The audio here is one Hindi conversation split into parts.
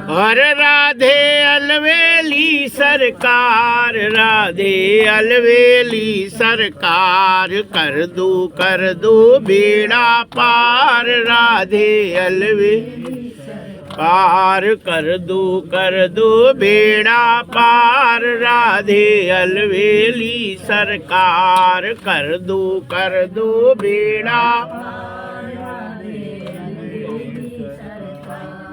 और राधे अलवेली सरकार, राधे अलवेली सरकार, कर दो बेड़ा पार, राधे अलवेली पार, कर दो बेड़ा पार, राधे अलवेली सरकार, कर दो बेड़ा।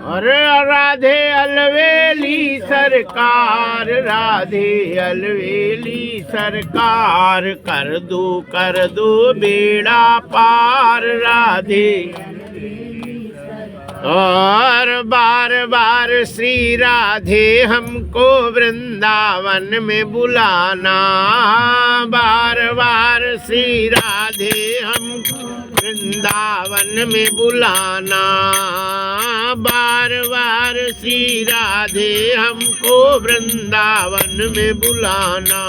अरे राधे अलवेली सरकार, राधे अलवेली सरकार, कर दो बेड़ा पार, राधे। और बार बार श्री राधे हमको वृंदावन में बुलाना, बार बार श्री राधे हमको वृंदावन में बुलाना, बार बार श्री राधे हमको वृंदावन में बुलाना।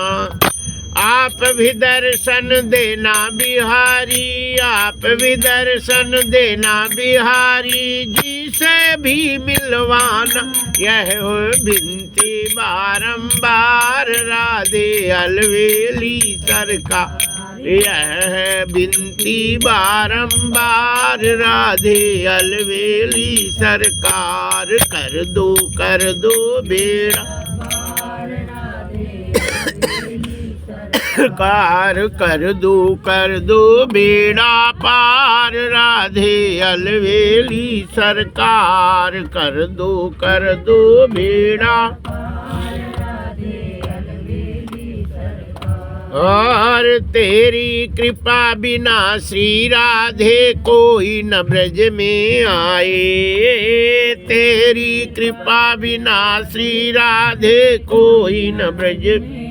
आप भी दर्शन देना बिहारी, आप भी दर्शन देना बिहारी जी से भी मिलवाना, यह हो विनती बारंबार, राधे अलवेली सरकार, यह है विनती बारंबार, राधे अलवेली सरकार, कर दो बेड़ा कार, कर दो बेड़ा पार, राधे अलवेली सरकार, कर दो बेड़ा। और तेरी कृपा बिना श्री राधे कोई न ब्रज में आए, तेरी कृपा बिना श्री राधे कोई न ब्रज में,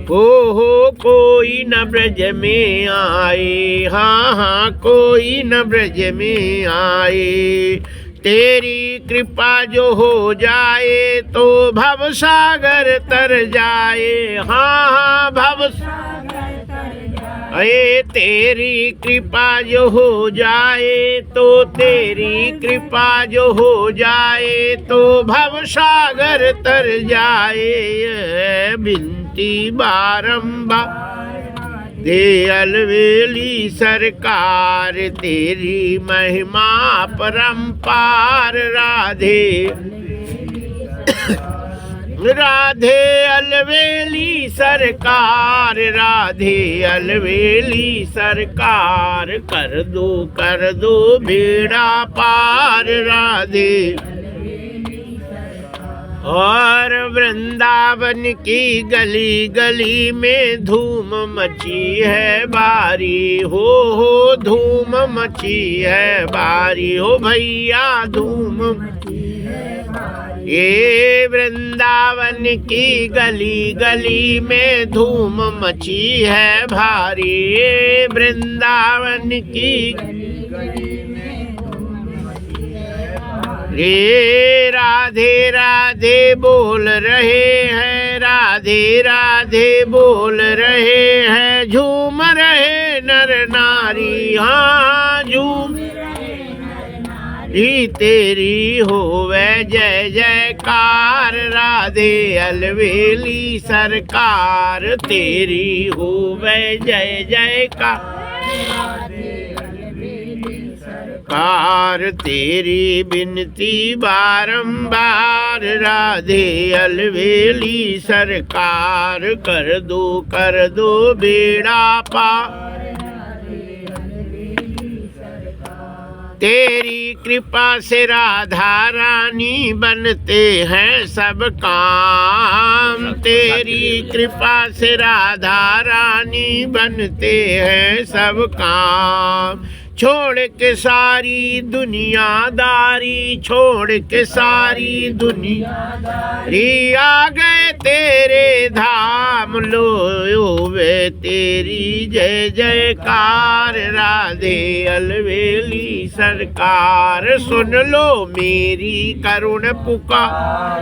हो कोई न ब्रज में आए, हाँ हाँ कोई न ब्रज में आए। तेरी कृपा जो हो जाए तो भव सागर तर जाए, हाँ हाँ भव सागर तर जाए। तेरी कृपा जो हो जाए तो, तेरी कृपा जो हो जाए तो भव सागर तर जाए, विनती बारंबार दे अलवेली सरकार, तेरी महिमा परंपार, राधे राधे अलवेली सरकार, राधे अलवेली सरकार, कर दो बेड़ा पार, राधे। और वृंदावन की गली गली में धूम मची है बारी, हो धूम मची है बारी, हो भैया धूम मची है बारी। ये वृंदावन की गली गली में धूम मची है भारी, ये वृंदावन की गली गली रे राधे राधे बोल रहे हैं, राधे राधे बोल रहे हैं, झूम रहे नर नारी, हाँ झूम रही तेरी होवे जय जयकार, राधे अलवेली सरकार, तेरी होवे जय जयकार कार, तेरी बिनती बारंबार, राधे अलवेली सरकार, कर दो बेड़ा पार। तेरी कृपा से राधा रानी बनते हैं सब काम, तेरी कृपा से राधा रानी बनते हैं सब काम। छोड़ के सारी दुनियादारी, छोड़ के सारी दुनियादारी, आ गए तेरे धाम, लो वे तेरी जय जयकार, राधे अलवेली सरकार, सुन लो मेरी करुण पुकार,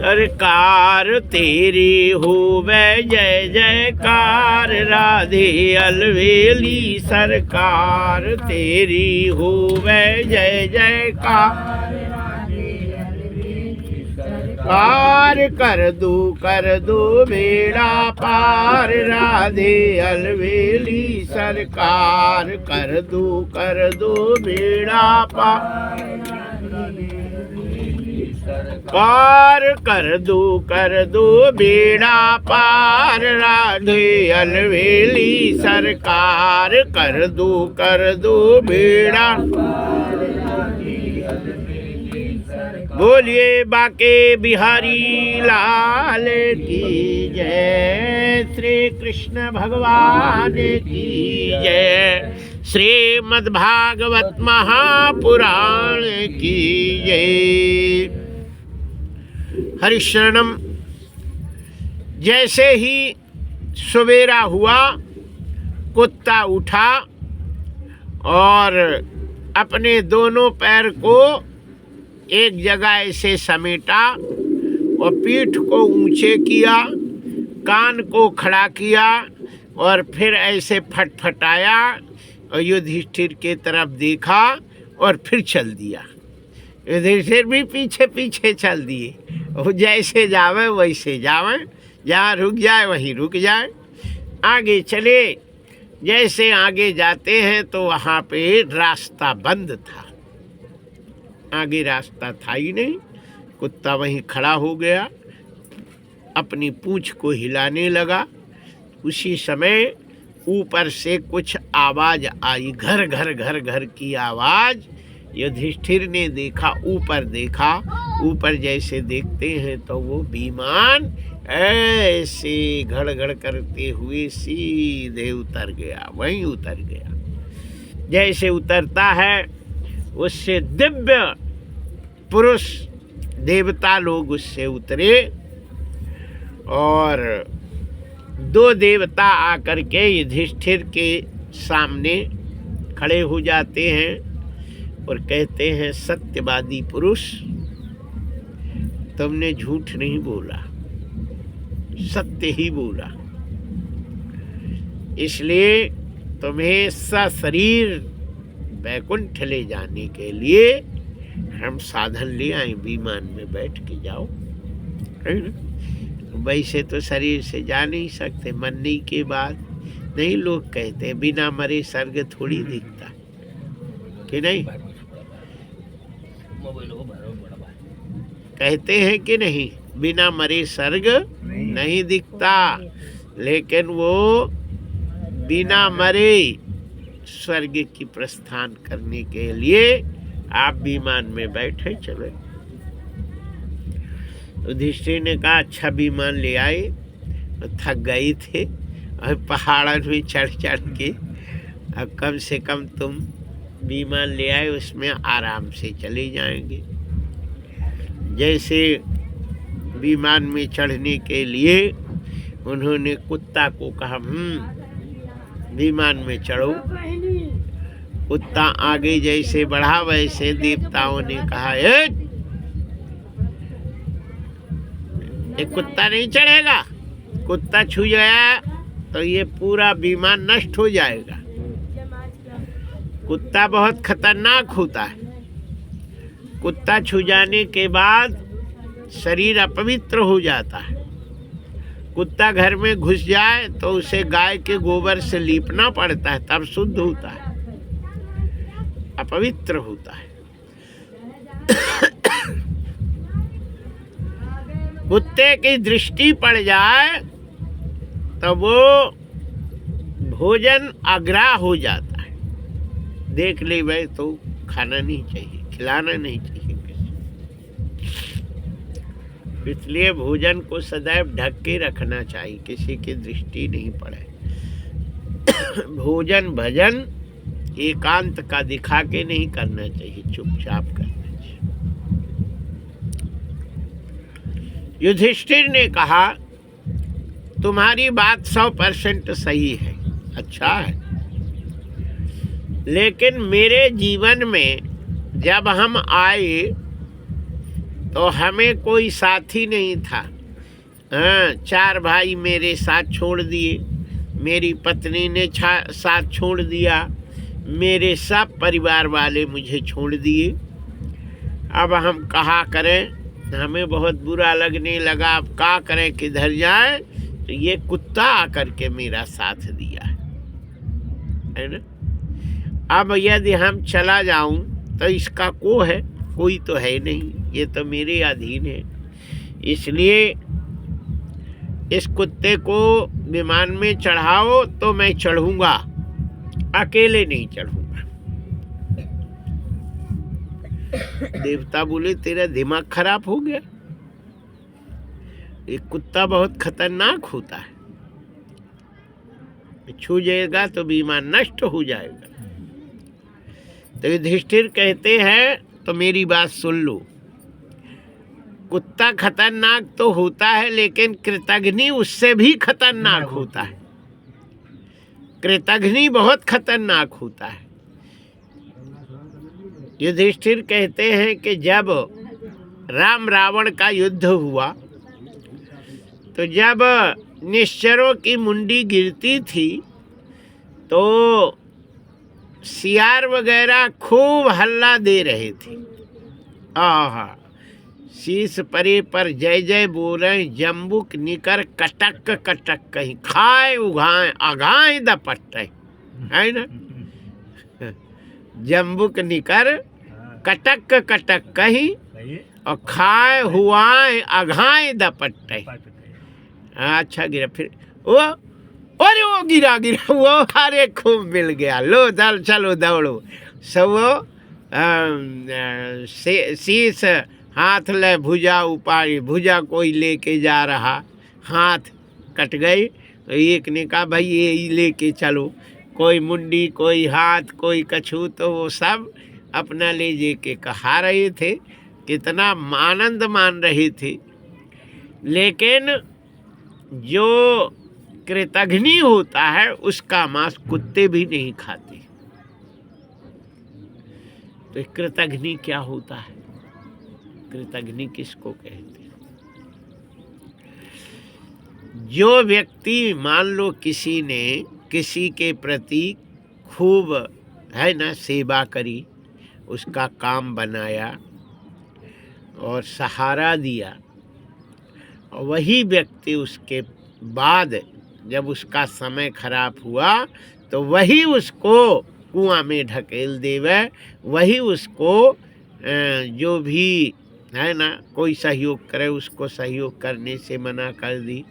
सरकार तेरी होवे जय जयकार, राधे अलवेली सरकार तेरी होवे जय जयकार। पार कर दो बेड़ा पार, राधे अलवेली सरकार कर दो बेड़ा पार। पार कर दो बेड़ा पार, राधे अलवेली सरकार कर दो बेड़ा। बोलिए बाके बिहारी लाल की जय, श्री कृष्ण भगवान की जय, श्रीमद् भागवत महापुराण की जय। हरिशरणम। जैसे ही सवेरा हुआ, कुत्ता उठा और अपने दोनों पैर को एक जगह ऐसे समेटा और पीठ को ऊंचे किया, कान को खड़ा किया और फिर ऐसे फटफटाया और युधिष्ठिर के तरफ देखा और फिर चल दिया। युधिष्ठिर भी पीछे पीछे चल दिए। वो जैसे जावे वैसे जावे, जहाँ रुक जाए वहीं रुक जाए, आगे चले। जैसे आगे जाते हैं तो वहाँ पे रास्ता बंद था, आगे रास्ता था ही नहीं। कुत्ता वहीं खड़ा हो गया, अपनी पूंछ को हिलाने लगा। उसी समय ऊपर से कुछ आवाज आई, घर घर घर घर की आवाज। युधिष्ठिर ने देखा, ऊपर देखा। ऊपर जैसे देखते हैं तो वो विमान ऐसे घड़ करते हुए सीधे उतर गया, वहीं उतर गया। जैसे उतरता है उससे दिव्य पुरुष देवता लोग उससे उतरे और दो देवता आकर के युधिष्ठिर के सामने खड़े हो जाते हैं और कहते हैं, सत्यवादी पुरुष, तुमने झूठ नहीं बोला, सत्य ही बोला। इसलिए तुम्हें सशरीर वैकुंठ ले जाने के लिए हम साधन ले आए, विमान में बैठ के जाओ। वैसे तो शरीर से जा नहीं सकते, मरने के बाद नहीं। लोग कहते हैं बिना मरे स्वर्ग थोड़ी दिखता, कि नहीं? कहते हैं कि नहीं, बिना मरे स्वर्ग नहीं दिखता। लेकिन वो बिना मरे स्वर्ग की प्रस्थान करने के लिए आप विमान में बैठे चले। युधिष्ठिर ने कहा, अच्छा विमान ले आए, थक गए थे और पहाड़ों में चढ़ के, अब कम से कम तुम विमान ले आए, उसमें आराम से चले जाएंगे। जैसे विमान में चढ़ने के लिए उन्होंने कुत्ता को कहा, विमान में चढ़ो। कुत्ता आगे जैसे बढ़ा वैसे देवताओं ने कहा, ये कुत्ता नहीं चढ़ेगा। कुत्ता छू गया तो ये पूरा विमान नष्ट हो जाएगा। कुत्ता बहुत खतरनाक होता है। कुत्ता छू जाने के बाद शरीर अपवित्र हो जाता है। कुत्ता घर में घुस जाए तो उसे गाय के गोबर से लीपना पड़ता है, तब शुद्ध होता है, अपवित्र होता है। कुत्ते की दृष्टि पड़ जाए तो वो भोजन अग्राह हो जाता है। देख ले भाई तो खाना नहीं चाहिए, खिलाना नहीं चाहिए। इसलिए भोजन को सदैव ढक के रखना चाहिए, किसी की दृष्टि नहीं पड़े। भोजन भजन एकांत का दिखा के नहीं करना चाहिए, चुपचाप करना चाहिए। युधिष्ठिर ने कहा, तुम्हारी बात 100% सही है, अच्छा है, लेकिन मेरे जीवन में जब हम आए तो हमें कोई साथी नहीं था। हाँ, 4 भाई मेरे साथ छोड़ दिए, मेरी पत्नी ने साथ छोड़ दिया, मेरे सब परिवार वाले मुझे छोड़ दिए। अब हम कहा करें, हमें बहुत बुरा लगने लगा। अब क्या करें, किधर जाए? तो ये कुत्ता आकर के मेरा साथ दिया है ना। अब यदि हम चला जाऊं तो इसका को है, कोई तो है नहीं, ये तो मेरे अधीन है। इसलिए इस कुत्ते को विमान में चढ़ाओ तो मैं चढ़ूंगा, अकेले नहीं चढ़ूंगा। देवता बोले तेरा दिमाग खराब हो गया, ये कुत्ता बहुत खतरनाक होता है, छू जाएगा तो विमान नष्ट हो जाएगा। तो युधिष्ठिर कहते हैं तो मेरी बात सुन लो, कुत्ता खतरनाक तो होता है लेकिन कृतघ्नि उससे भी खतरनाक होता है। कृतघ्नि बहुत खतरनाक होता है। युधिष्ठिर कहते हैं कि जब राम रावण का युद्ध हुआ तो जब निश्चरों की मुंडी गिरती थी तो सियार वगैरह खूब हल्ला दे रहे थे। आहा, शीश परे पर जय जय बोल रहे, जम्बुक निकर कटक कटक कहीं खाए उगाए आगाए दपट है ना। जम्बुक निकर कटक कटक कहीं और खाए हुआए अघाए दपट। अच्छा गिरा, फिर वो अरे वो गिरा वो अरे खूब मिल गया, लो दल चलो दौड़ो सब। शीश हाथ ले भुजा उपाड़ी, भुजा कोई लेके जा रहा, हाथ कट गई तो एक ने कहा भाई ये लेके चलो, कोई मुंडी कोई हाथ कोई कछू, तो वो सब अपना ले जे के कहा रहे थे, कितना आनंद मान रहे थे। लेकिन जो कृतघ्नि होता है उसका मांस कुत्ते भी नहीं खाते। तो कृतघ्नि क्या होता है? कृतघ्नि किसको कहते हैं? जो व्यक्ति मान लो किसी ने किसी के प्रति खूब है ना सेवा करी, उसका काम बनाया और सहारा दिया, और वही व्यक्ति उसके बाद जब उसका समय खराब हुआ तो वही उसको कुआं में ढकेल देवे, वही उसको जो भी है ना कोई सहयोग करे उसको सहयोग करने से मना कर दी।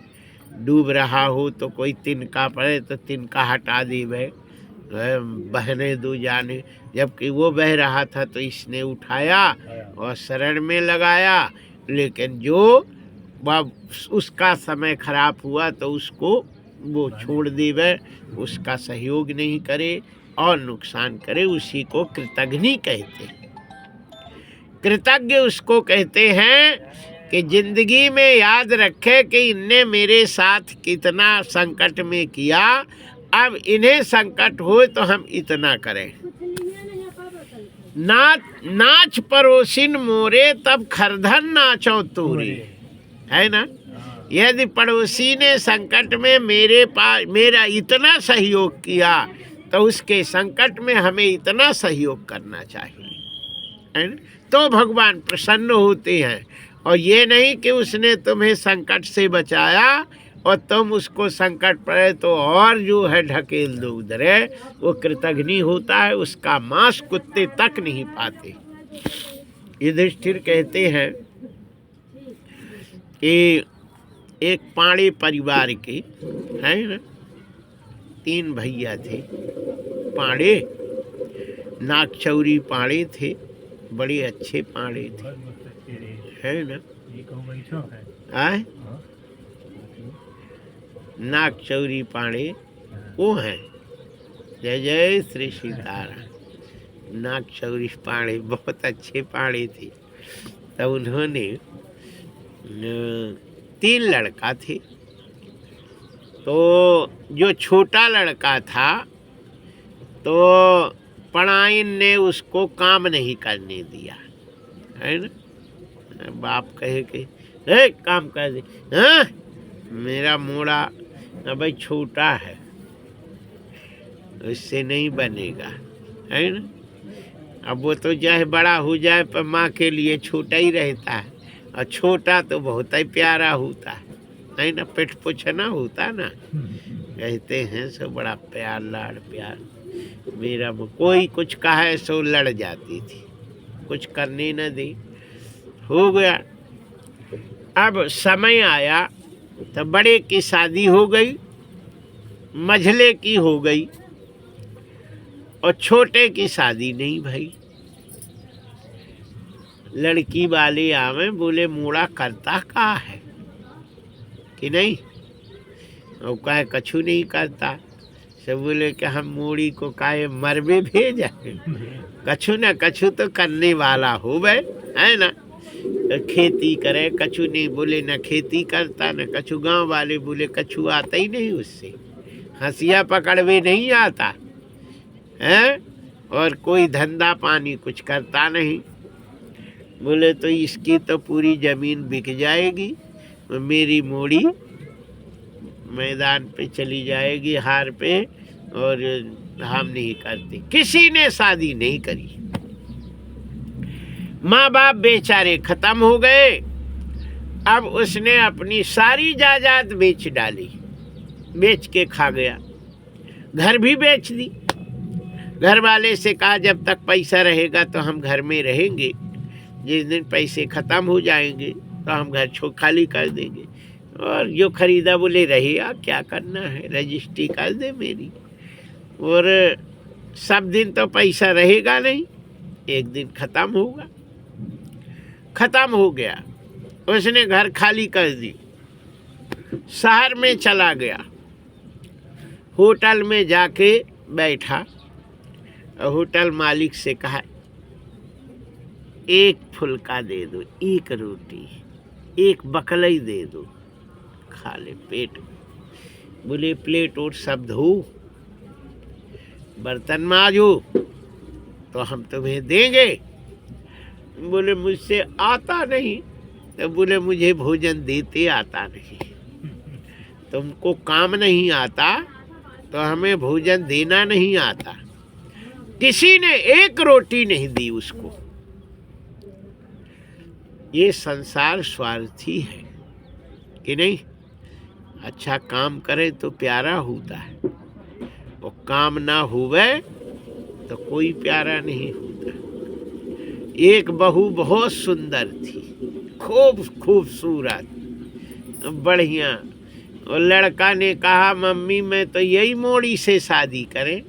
डूब रहा हो तो कोई तिनका पड़े तो तिनका हटा देवे, बहने दो जाने, जबकि वो बह रहा था तो इसने उठाया और शरण में लगाया। लेकिन जो उसका समय खराब हुआ तो उसको वो छोड़ देवे, उसका सहयोग नहीं करे और नुकसान करे, उसी को कृतघ्नि कहते हैं। कृतज्ञ उसको कहते हैं कि जिंदगी में याद रखे कि इनने मेरे साथ कितना संकट में किया, अब इन्हें संकट हो तो हम इतना करें। नाच पड़ोसिन मोरे तब खरधन नाचो तोरे, है ना। यदि पड़ोसी ने संकट में मेरा इतना सहयोग किया तो उसके संकट में हमें इतना सहयोग करना चाहिए, है ना? तो भगवान प्रसन्न होते हैं। और ये नहीं कि उसने तुम्हें संकट से बचाया और तुम उसको संकट पड़े तो और जो है ढकेल दो उधर, वो कृतघ्नि होता है, उसका मांस कुत्ते तक नहीं पाते। युधिष्ठिर कहते हैं कि एक पाड़े परिवार के है ना 3 भैया थे, पाड़े नागचौरी पाड़े थे, बड़े अच्छे पाड़े थे, है ना। आए नागचौरी पाड़े वो हैं, जय जय श्री सीताराम। नागचौरी पाड़े बहुत अच्छे पाड़े थे। तो उन्होंने 3 लड़का थे, तो जो छोटा लड़का था तो पढ़ाइन ने उसको काम नहीं करने दिया, है ना। बाप कहे कि काम कर दे, हाँ मेरा मोड़ा भाई छोटा है, इससे नहीं बनेगा, है ना। अब वो तो चाहे बड़ा हो जाए पर माँ के लिए छोटा ही रहता है, और छोटा तो बहुत ही प्यारा होता है ना, पेट पोछना होता ना, कहते हैं सो बड़ा प्यार लाड़ प्यार। मेरा कोई कुछ कहा सो लड़ जाती थी, कुछ करने न दी, हो गया। अब समय आया तो बड़े की शादी हो गई, मझले की हो गई, और छोटे की शादी नहीं भाई। लड़की वाले आवे बोले मोड़ा करता कहाँ है कि नहीं, और कहे कछु नहीं करता। सब बोले कि हम मोड़ी को काहे मरबे भेजा, कछु न कछु तो करने वाला हो गए, है ना। खेती करे कछु नहीं, बोले न खेती करता न कछु। गांव वाले बोले कछु आता ही नहीं उससे, हंसिया पकड़वे नहीं आता है, और कोई धंधा पानी कुछ करता नहीं। बोले तो इसकी तो पूरी ज़मीन बिक जाएगी, मेरी मोड़ी मैदान पे चली जाएगी हार पे, और हम नहीं करते। किसी ने शादी नहीं करी, माँ बाप बेचारे खत्म हो गए। अब उसने अपनी सारी जायदाद बेच डाली, बेच के खा गया, घर भी बेच दी। घर वाले से कहा जब तक पैसा रहेगा तो हम घर में रहेंगे, जिस दिन पैसे ख़त्म हो जाएंगे तो हम घर खाली कर देंगे, और जो खरीदा बोले रहेगा, क्या करना है, रजिस्ट्री कर दे मेरी। और सब दिन तो पैसा रहेगा नहीं, एक दिन ख़त्म होगा। ख़त्म हो गया, उसने घर खाली कर दी, शहर में चला गया, होटल में जाके बैठा, और होटल मालिक से कहा एक फुल्का दे दो, एक रोटी, एक बकलई दे दो, खा ले पेट। बोले प्लेट और सब धो, बर्तन मांजो, तो हम तुम्हें देंगे। बोले मुझसे आता नहीं, तो बोले मुझे भोजन देते आता नहीं, तुमको काम नहीं आता तो हमें भोजन देना नहीं आता। किसी ने एक रोटी नहीं दी उसको। ये संसार स्वार्थी है कि नहीं। अच्छा काम करे तो प्यारा होता है, और काम ना हुए तो कोई प्यारा नहीं होता। एक बहू बहुत सुंदर थी, खूब खूबसूरत, बढ़िया, और लड़का ने कहा मम्मी मैं तो यही मोड़ी से शादी करें।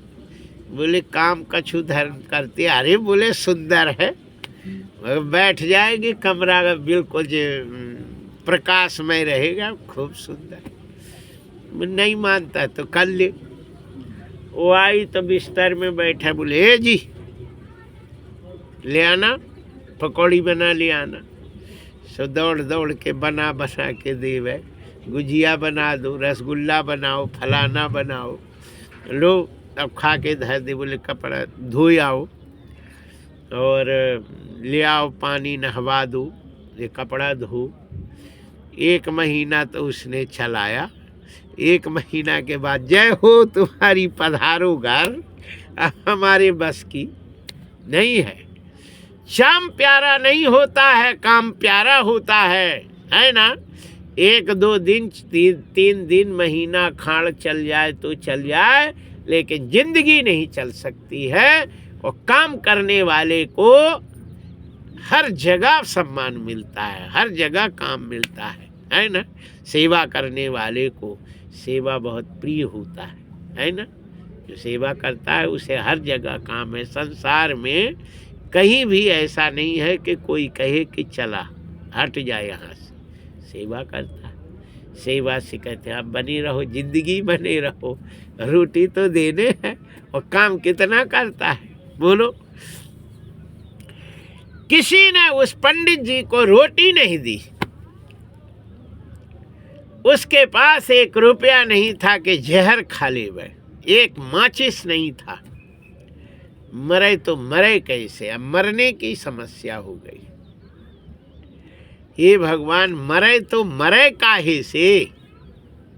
बोले काम कछु धर्म करते, अरे बोले सुंदर है, बैठ जाएगी, कमरा बिल्कुल प्रकाशमय रहेगा, खूब सुंदर। नहीं मानता तो कर ले। वो आई तो बिस्तर में बैठा, बोले ए जी ले आना, पकौड़ी बना ले आना। सो दौड़ दौड़ के बना के देवे, गुजिया बना दो, रसगुल्ला बनाओ, फलाना बनाओ, लो अब खा के धर दे। बोले कपड़ा धो आओ और ले आओ पानी नहवा दो, ये कपड़ा धो। 1 महीना तो उसने चलाया। 1 महीना के बाद जय हो तुम्हारी पधारो घर, हमारे बस की नहीं है। शाम प्यारा नहीं होता है, काम प्यारा होता है ना। 1-2 दिन 3 दिन महीना खाड़ चल जाए तो चल जाए, लेकिन जिंदगी नहीं चल सकती है। और काम करने वाले को हर जगह सम्मान मिलता है, हर जगह काम मिलता है ना। सेवा करने वाले को सेवा बहुत प्रिय होता है ना। जो सेवा करता है उसे हर जगह काम है। संसार में कहीं भी ऐसा नहीं है कि कोई कहे कि चला हट जाए यहाँ से, सेवा करता है। सेवा से कहते हैं आप बनी रहो, जिंदगी बने रहो, रोटी तो देने हैं। और काम कितना करता है बोलो। किसी ने उस पंडित जी को रोटी नहीं दी, उसके पास 1 रुपया नहीं था कि जहर खा ले वह, 1 माचिस नहीं था। मरे तो मरे कैसे, अब मरने की समस्या हो गई। हे भगवान, मरे तो मरे काहे से।